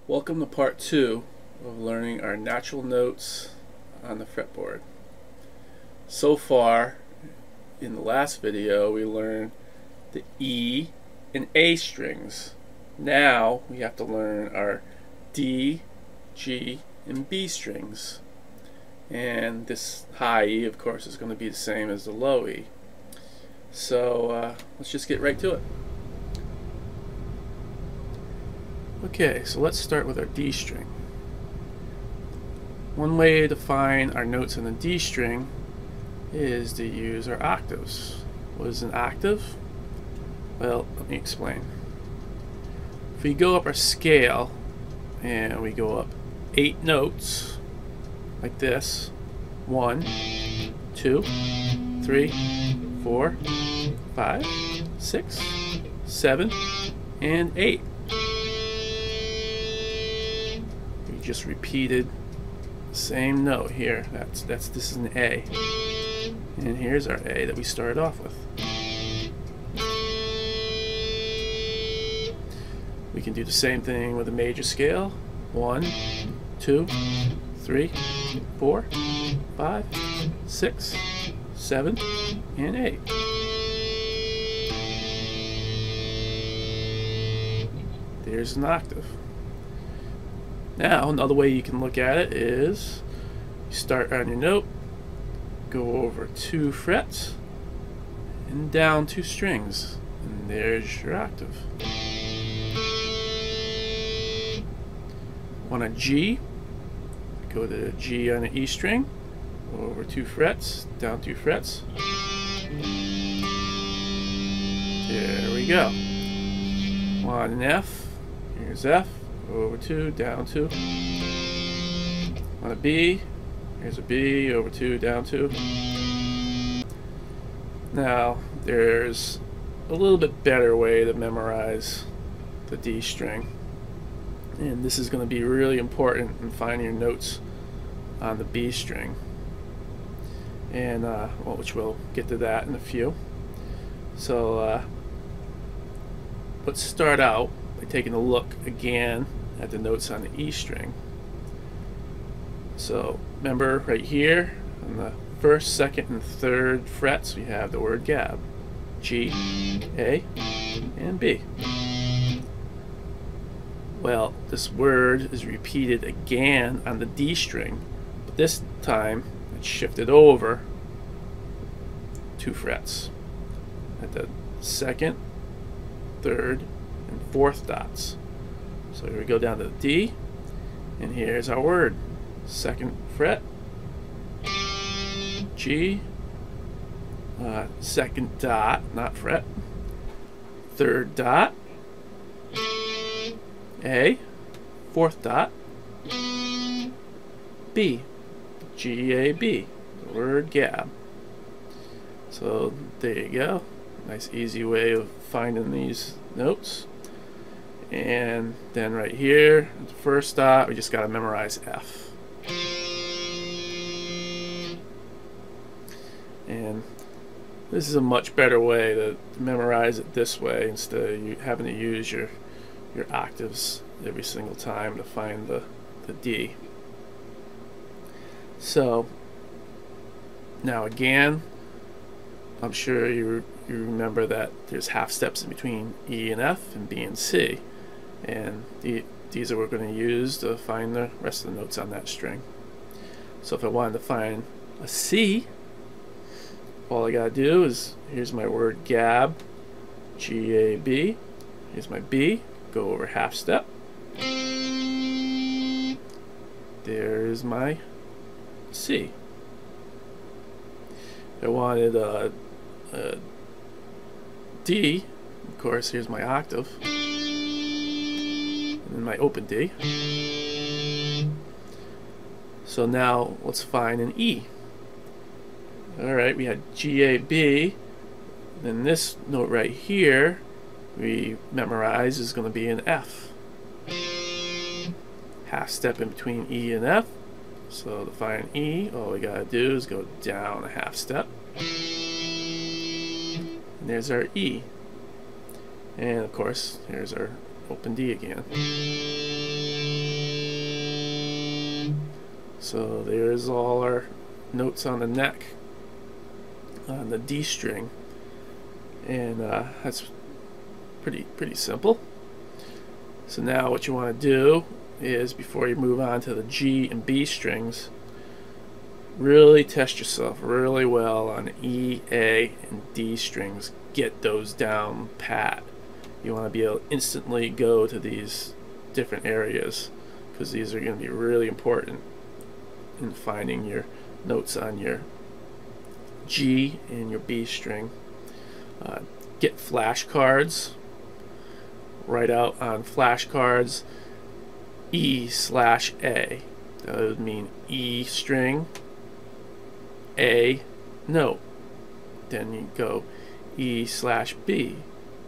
Welcome to part 2 of learning our natural notes on the fretboard. So far, in the last video, we learned the E and A strings. Now we have to learn our D, G, and B strings. And this high E, of course, is going to be the same as the low E. So let's just get right to it. Okay, so let's start with our D string. One way to find our notes on the D string is to use our octaves. What is an octave? Well, let me explain. If we go up our scale and we go up 8 notes like this, 1, 2, 3, 4, 5, 6, 7, and 8. Just repeated the same note here. This is an A, and here's our A that we started off with. We can do the same thing with a major scale. 1, 2, 3, 4, 5, 6, 7, and 8. There's an octave. Now, another way you can look at it is you start on your note, go over 2 frets, and down 2 strings, and there's your octave. On a G, go to G on an E string, over 2 frets, down 2 frets. There we go. On an F, here's F. Over 2, down 2. On a B, here's a B, over 2, down 2. Now, there's a little bit better way to memorize the D string. And this is going to be really important in finding your notes on the B string. And, which we'll get to that in a few. So, let's start out by taking a look again at the notes on the E string. So remember right here on the 1st, 2nd, and 3rd frets we have the word gab. G, A, and B. Well, this word is repeated again on the D string, but this time it's shifted over 2 frets at the 2nd, 3rd, and 4th dots. So here we go down to the D, and here's our word. 2nd fret, G, 2nd dot, not fret, 3rd dot, A, 4th dot, B, G-A-B, the word gab. So there you go. Nice easy way of finding these notes. And then right here, the 1st dot, we just got to memorize F. And this is a much better way to memorize it this way instead of you having to use your octaves every single time to find the D. So now again, I'm sure you remember that there's half steps in between E and F and B and C. And these are what we're going to use to find the rest of the notes on that string. So if I wanted to find a C, all I got to do is, here's my word gab, G-A-B, here's my B, go over half step. There's my C. If I wanted a D, of course, here's my octave. And my open D. So now let's find an E. Alright, we had G-A-B. Then this note right here we memorize is going to be an F. Half step in between E and F. So to find E, all we gotta do is go down a half step. And there's our E. And of course, here's our open D again. So there's all our notes on the neck on the D string, and that's pretty simple. So now what you want to do is, before you move on to the G and B strings, really test yourself really well on E, A, and D strings. Get those down pat. You want to be able to instantly go to these different areas, because these are going to be really important in finding your notes on your G and your B string. Get flashcards. Write out on flashcards E/A. That would mean E string, A note. Then you go E/B,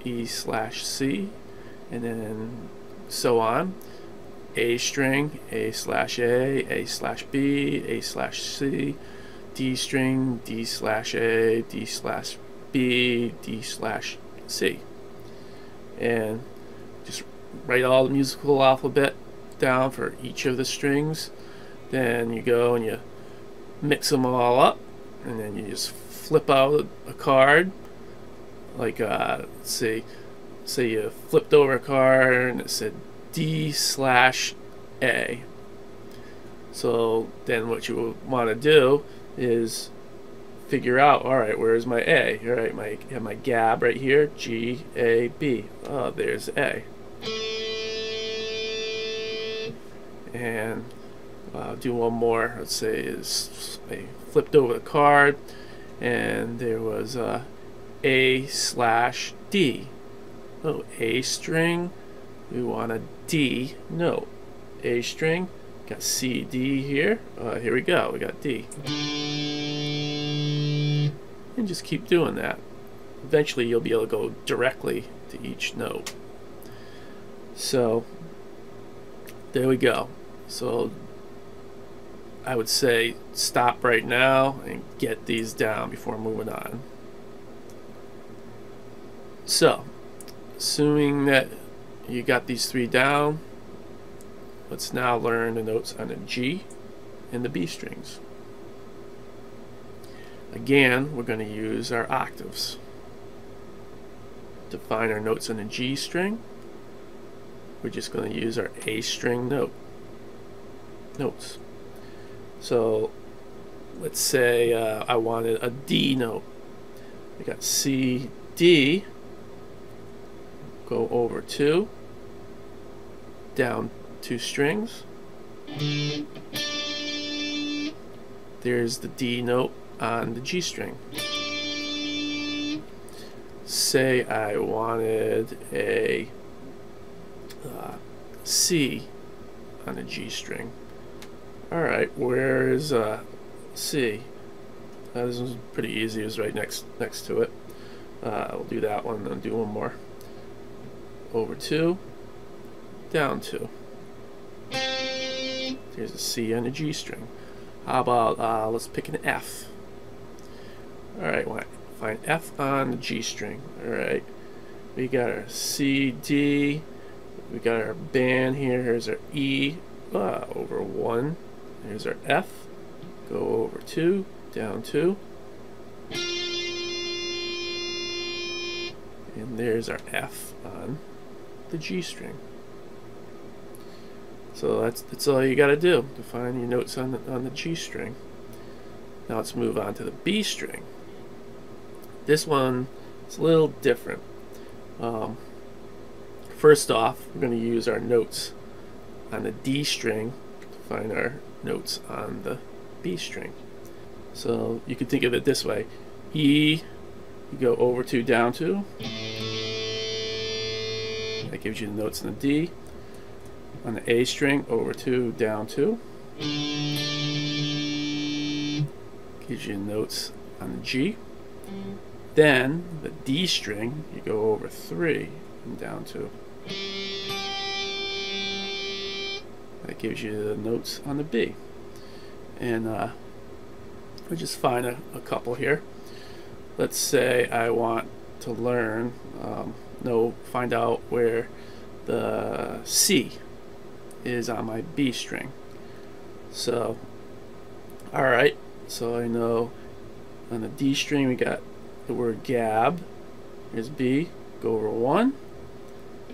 E/C, and then so on. A string, A/A, A/B, A/C, D string, D/A, D/B, D/C. And just write all the musical alphabet down for each of the strings. Then you go and you mix them all up, and then you just flip out a card. Like say you flipped over a card and it said D/A. So then what you would want to do is figure out, all right, where's my A? All right, I have my gab right here, G, A, B. Oh, there's A. And do one more. Let's say is I flipped over the card and there was A/D. Oh, A string. We want a D note. A string. Got C, D here. Here we go. We got D. And just keep doing that. Eventually you'll be able to go directly to each note. So there we go. So I would say stop right now and get these down before moving on. So assuming that you got these three down, let's now learn the notes on the G and the B strings. Again, we're going to use our octaves to find our notes on the G string. We're just going to use our A string notes. So let's say I wanted a D note. I got C, D, go over 2, down 2 strings. There's the D note on the G string. Say I wanted a C on the G string. Alright, where is C? This one's pretty easy, it was right next to it. We'll do that one and do one more. Over 2, down 2. There's a C on the G string. How about let's pick an F. Alright, find F on the G string. Alright, we got our C, D, we got our band here. Here's our E, over 1. Here's our F, go over 2, down 2. And there's our F on the G string. So that's all you got to do to find your notes on the G string. Now let's move on to the B string. This one is a little different. First off, we're going to use our notes on the D string to find our notes on the B string. So you can think of it this way: E, you go over 2, down 2. That gives you the notes on the D. On the A string, over 2, down 2. Gives you notes on the G. Then the D string, you go over 3 and down 2. That gives you the notes on the B. And we just find a couple here. Let's say I want to learn, find out where the C is on my B string. So Alright, so I know on the D string we got the word gab. Here's B, go over 1,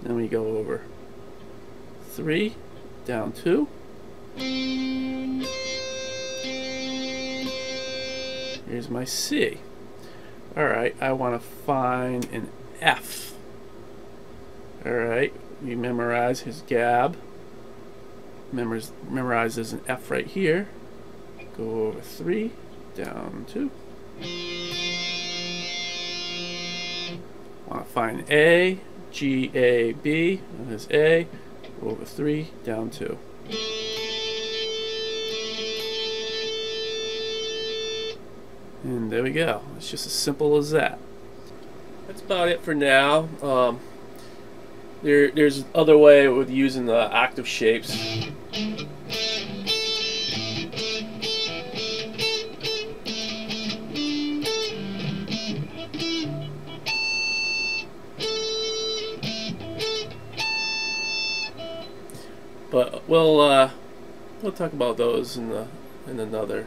then we go over 3, down 2. Here's my C. Alright, I want to find an F. Alright, we memorize his gab. Memorize there's an F right here. Go over 3, down 2. Want to find A, G, A, B. There's A. Go over 3, down 2. And there we go. It's just as simple as that. That's about it for now. There's other way with using the octave shapes. But we'll talk about those in another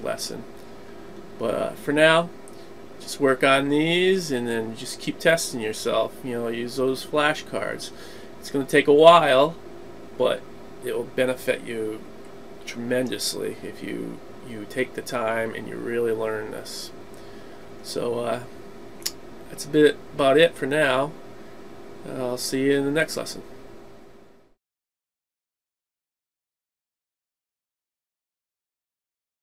lesson. But for now, just work on these and then just keep testing yourself. You know, use those flashcards. It's going to take a while, but it will benefit you tremendously if you take the time and you really learn this. So that's about it for now. I'll see you in the next lesson.